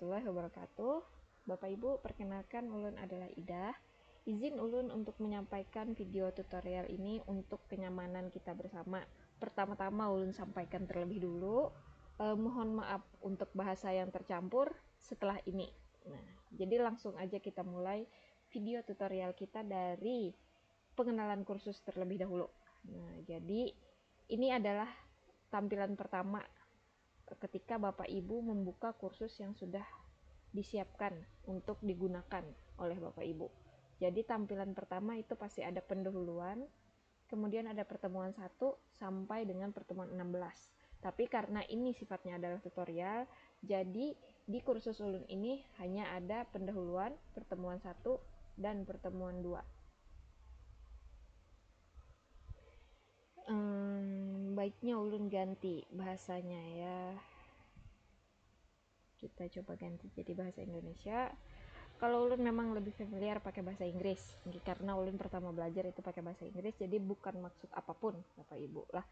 warahmatullahi wabarakatuh. Bapak Ibu, perkenalkan ulun adalah Ida. Izin ulun untuk menyampaikan video tutorial ini untuk kenyamanan kita bersama. Pertama-tama ulun sampaikan terlebih dulu, mohon maaf untuk bahasa yang tercampur setelah ini. Nah, jadi langsung aja kita mulai video tutorial kita dari pengenalan kursus terlebih dahulu. Nah, jadi ini adalah tampilan pertama ketika Bapak Ibu membuka kursus yang sudah disiapkan untuk digunakan oleh Bapak Ibu. Jadi tampilan pertama itu pasti ada pendahuluan, kemudian ada pertemuan 1 sampai dengan pertemuan 16. Tapi karena ini sifatnya adalah tutorial, jadi di kursus ulun ini hanya ada pendahuluan, pertemuan 1 dan pertemuan 2. Baiknya ulun ganti bahasanya ya. Kita coba ganti jadi bahasa Indonesia. Kalau ulun memang lebih familiar pakai bahasa Inggris, karena ulun pertama belajar itu pakai bahasa Inggris, jadi bukan maksud apapun Bapak Ibu lah.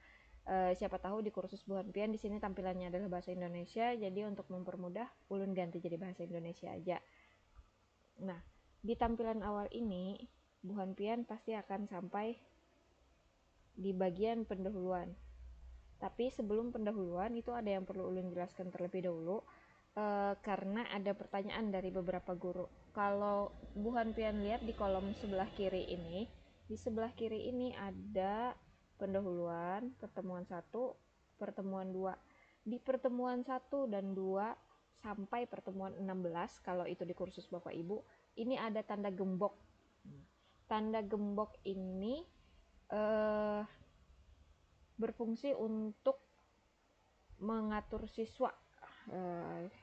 Siapa tahu di kursus Bu Hanpian di sini tampilannya adalah bahasa Indonesia, jadi untuk mempermudah ulun ganti jadi bahasa Indonesia aja. Nah, di tampilan awal ini Bu Hanpian pasti akan sampai di bagian pendahuluan. Tapi sebelum pendahuluan itu ada yang perlu ulun jelaskan terlebih dahulu, karena ada pertanyaan dari beberapa guru. Kalau Bu Hanpian lihat di kolom sebelah kiri ini, di sebelah kiri ini ada pendahuluan, pertemuan 1, pertemuan 2. Di pertemuan 1 dan 2 sampai pertemuan 16, kalau itu di kursus Bapak Ibu, ini ada tanda gembok. Tanda gembok ini berfungsi untuk mengatur siswa.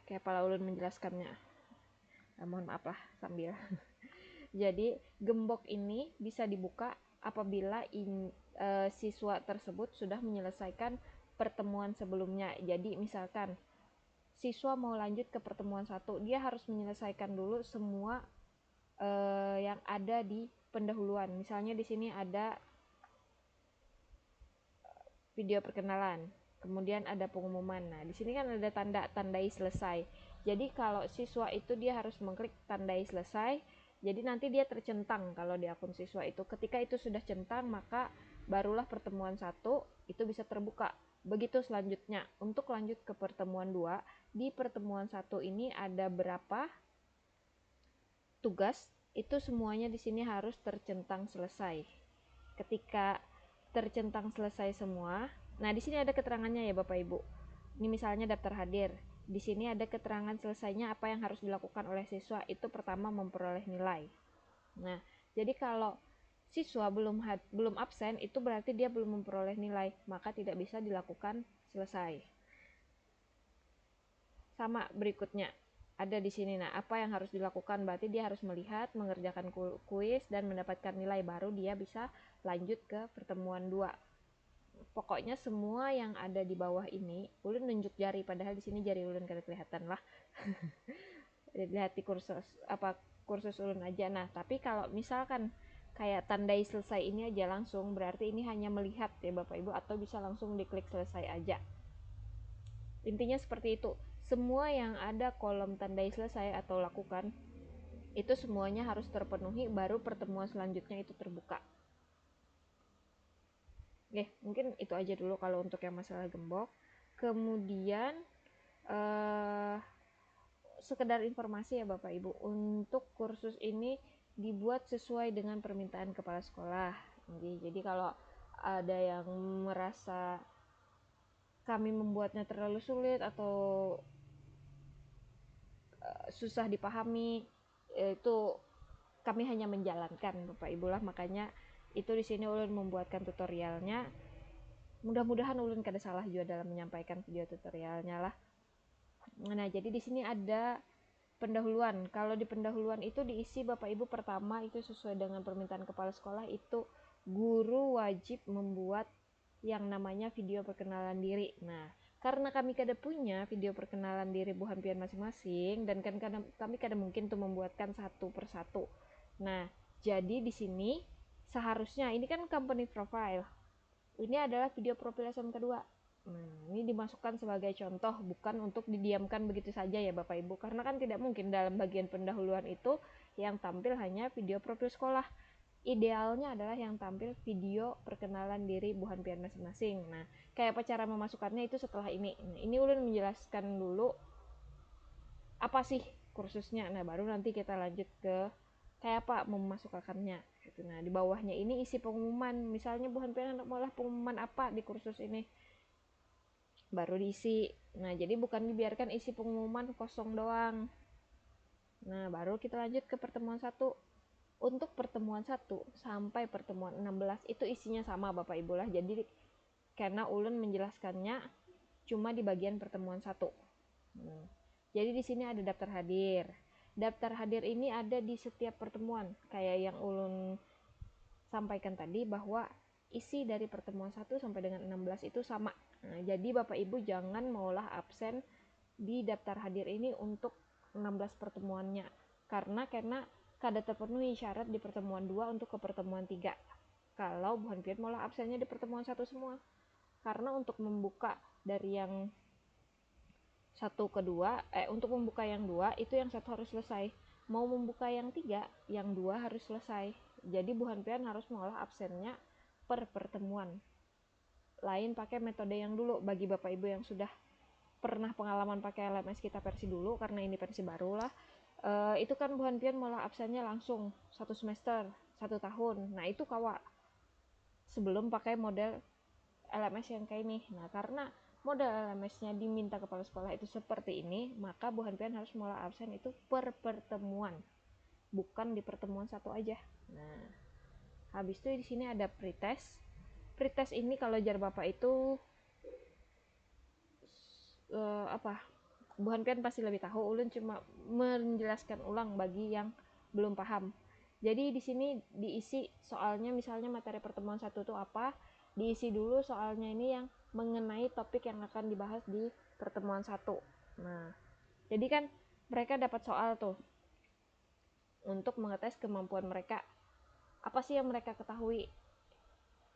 Kayak Pak Ulun menjelaskannya. Mohon maaf lah sambil. Jadi gembok ini bisa dibuka apabila siswa tersebut sudah menyelesaikan pertemuan sebelumnya. Jadi misalkan siswa mau lanjut ke pertemuan 1, dia harus menyelesaikan dulu semua yang ada di pendahuluan. Misalnya di sini ada video perkenalan, kemudian ada pengumuman. Nah, di sini kan ada tandai selesai. Jadi kalau siswa itu dia harus mengklik tandai selesai. Jadi nanti dia tercentang kalau di akun siswa itu. Ketika itu sudah centang, maka barulah pertemuan 1 itu bisa terbuka. Begitu selanjutnya. Untuk lanjut ke pertemuan 2, di pertemuan 1 ini ada berapa tugas, itu semuanya di sini harus tercentang selesai. Ketika tercentang selesai semua, nah di sini ada keterangannya ya Bapak Ibu. Ini misalnya daftar hadir. Di sini ada keterangan selesainya apa yang harus dilakukan oleh siswa. Itu pertama memperoleh nilai. Nah, jadi kalau siswa belum absen, itu berarti dia belum memperoleh nilai, maka tidak bisa dilakukan selesai. Sama berikutnya. Ada di sini. Nah, apa yang harus dilakukan? Berarti dia harus melihat, mengerjakan kuis dan mendapatkan nilai, baru dia bisa lanjut ke pertemuan 2. Pokoknya semua yang ada di bawah ini, ulun nunjuk jari, padahal di sini jari ulun kada kelihatan lah. Lihat di kursus ulun aja. Nah, tapi kalau misalkan kayak tandai selesai ini aja langsung, berarti ini hanya melihat ya Bapak Ibu, atau bisa langsung diklik selesai aja. Intinya seperti itu. Semua yang ada kolom tandai selesai atau lakukan, itu semuanya harus terpenuhi, baru pertemuan selanjutnya itu terbuka. Oke, mungkin itu aja dulu kalau untuk yang masalah gembok. Kemudian sekedar informasi ya Bapak Ibu, untuk kursus ini dibuat sesuai dengan permintaan kepala sekolah. Jadi kalau ada yang merasa kami membuatnya terlalu sulit atau susah dipahami, itu kami hanya menjalankan Bapak Ibu lah. Makanya itu di sini ulun membuatkan tutorialnya. Mudah-mudahan ulun kada salah juga dalam menyampaikan video tutorialnya lah. Nah, jadi di sini ada pendahuluan. Kalau di pendahuluan itu diisi Bapak Ibu, pertama itu sesuai dengan permintaan kepala sekolah, itu guru wajib membuat yang namanya video perkenalan diri. Nah, karena kami kada punya video perkenalan diri Bu Hanpian masing-masing, dan kan kami kada mungkin tuh membuatkan satu persatu. Nah, jadi di sini seharusnya ini kan company profile. Ini adalah video profil SMK 2. Nah, ini dimasukkan sebagai contoh, bukan untuk didiamkan begitu saja ya Bapak Ibu, karena kan tidak mungkin dalam bagian pendahuluan itu yang tampil hanya video profil sekolah. Idealnya adalah yang tampil video perkenalan diri Bu Hanpian masing-masing. Nah, kayak apa cara memasukkannya itu setelah ini. Nah, ini ulun menjelaskan dulu apa sih kursusnya. Nah, baru nanti kita lanjut ke kayak apa memasukkannya gitu. Nah, di bawahnya ini isi pengumuman. Misalnya Bu Hanpian malah pengumuman apa di kursus ini, baru diisi. Nah, jadi bukan dibiarkan isi pengumuman kosong doang. Nah, baru kita lanjut ke pertemuan 1. Untuk pertemuan 1 sampai pertemuan 16 itu isinya sama Bapak Ibu lah. Jadi karena ulun menjelaskannya cuma di bagian pertemuan 1. Jadi di sini ada daftar hadir. Daftar hadir ini ada di setiap pertemuan. Kayak yang ulun sampaikan tadi bahwa isi dari pertemuan 1 sampai dengan 16 itu sama. Nah, jadi Bapak Ibu jangan maulah absen di daftar hadir ini untuk 16 pertemuannya. Karena kada terpenuhi syarat di pertemuan 2 untuk ke pertemuan 3. Kalau Bu Hanpian malah absennya di pertemuan 1 semua. Karena untuk membuka dari yang 1 ke 2, untuk membuka yang 2 itu yang 1 harus selesai. Mau membuka yang 3, yang 2 harus selesai. Jadi Bu Hanpian harus mengolah absennya per pertemuan. Lain pakai metode yang dulu bagi Bapak Ibu yang sudah pernah pengalaman pakai LMS kita versi dulu, karena ini versi baru lah. Itu kan Bu Hanpian malah absennya langsung 1 semester, 1 tahun. Nah, itu kawa sebelum pakai model LMS yang kayak ini. Nah, karena model LMS-nya diminta kepala sekolah itu seperti ini, maka Bu Hanpian harus mulai absen itu per pertemuan, bukan di pertemuan 1 aja. Nah, habis itu di sini ada pretest. Pretest ini kalau jar Bapak itu apa? Bu Hanpian pasti lebih tahu, ulun cuma menjelaskan ulang bagi yang belum paham. Jadi di sini diisi soalnya, misalnya materi pertemuan 1 itu apa, diisi dulu soalnya ini yang mengenai topik yang akan dibahas di pertemuan 1. Nah, jadi kan mereka dapat soal tuh untuk mengetes kemampuan mereka. Apa sih yang mereka ketahui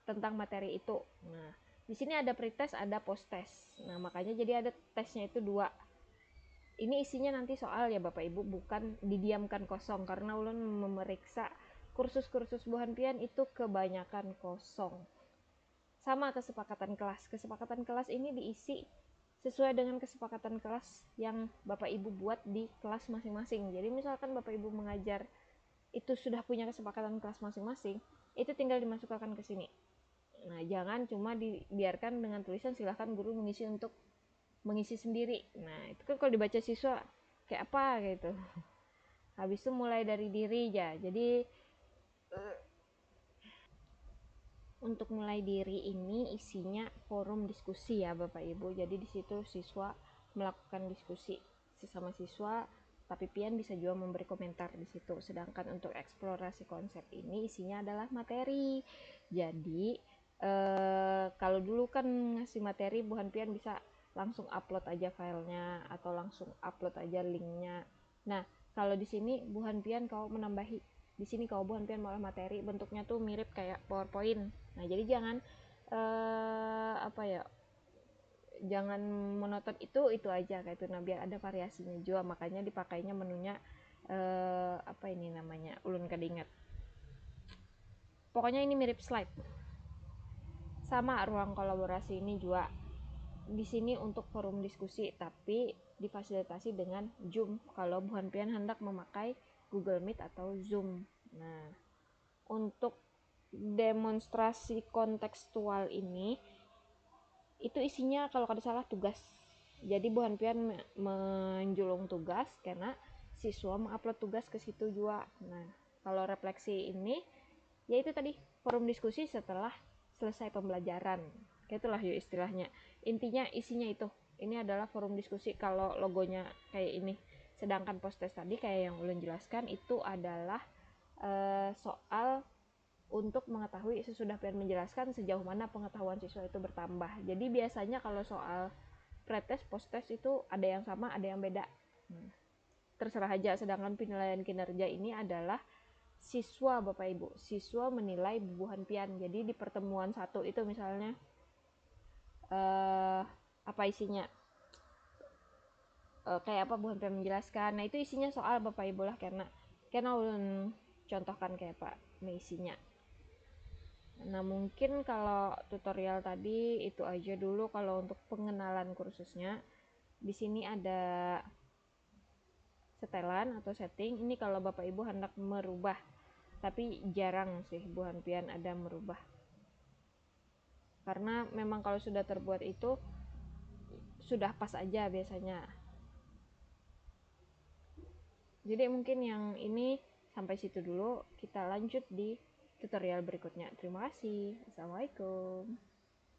tentang materi itu. Nah, di sini ada pretest, ada post-test. Nah, makanya jadi ada tesnya itu 2. Ini isinya nanti soal ya Bapak Ibu, bukan didiamkan kosong, karena ulun memeriksa kursus-kursus Bu Hanpian itu kebanyakan kosong. Sama kesepakatan kelas. Kesepakatan kelas ini diisi sesuai dengan kesepakatan kelas yang Bapak Ibu buat di kelas masing-masing. Jadi misalkan Bapak Ibu mengajar itu sudah punya kesepakatan kelas masing-masing, itu tinggal dimasukkan ke sini. Nah, jangan cuma dibiarkan dengan tulisan silahkan guru mengisi sendiri. Nah, itu kan kalau dibaca siswa kayak apa gitu. Habis itu mulai dari diri ya. Jadi untuk mulai diri ini isinya forum diskusi ya Bapak Ibu. Jadi di situ siswa melakukan diskusi sesama siswa, tapi pian bisa juga memberi komentar di situ. Sedangkan untuk eksplorasi konsep ini isinya adalah materi. Jadi kalau dulu kan ngasih materi Bu Hanpian bisa langsung upload aja filenya atau langsung upload aja linknya. Nah, kalau di sini Bu Hanpian kau menambahi, di sini kau Bu Hanpian malah materi bentuknya tuh mirip kayak PowerPoint. Nah, jadi jangan jangan monoton itu aja kayak itu. Nah, biar ada variasinya juga, makanya dipakainya menunya ulun kada ingat. Pokoknya ini mirip slide. Sama ruang kolaborasi ini juga di sini untuk forum diskusi, tapi difasilitasi dengan Zoom kalau Bu Hanpian hendak memakai Google Meet atau Zoom. Nah, untuk demonstrasi kontekstual ini itu isinya kalau kada salah tugas. Jadi Bu Hanpian menjulung tugas karena siswa mengupload tugas ke situ juga. Nah, kalau refleksi ini yaitu tadi forum diskusi setelah selesai pembelajaran. Kayak itulah ya istilahnya. Intinya isinya itu. Ini adalah forum diskusi kalau logonya kayak ini. Sedangkan post-test tadi kayak yang ulun jelaskan itu adalah soal untuk mengetahui sesudah pian menjelaskan sejauh mana pengetahuan siswa itu bertambah. Jadi biasanya kalau soal pretest, post-test itu ada yang sama, ada yang beda. Terserah aja. Sedangkan penilaian kinerja ini adalah siswa Bapak Ibu, siswa menilai Bu Hanpian. Jadi di pertemuan 1 itu misalnya apa isinya, kayak apa Bu Hampir menjelaskan. Nah itu isinya soal Bapak Ibu lah, karena ulun contohkan kayak Pak isinya. Nah mungkin kalau tutorial tadi itu aja dulu kalau untuk pengenalan kursusnya. Di sini ada setelan atau setting. Ini kalau Bapak Ibu hendak merubah, tapi jarang sih Bu Hanpian ada merubah, karena memang kalau sudah terbuat itu sudah pas aja biasanya. Jadi mungkin yang ini sampai situ dulu, kita lanjut di tutorial berikutnya. Terima kasih. Assalamualaikum.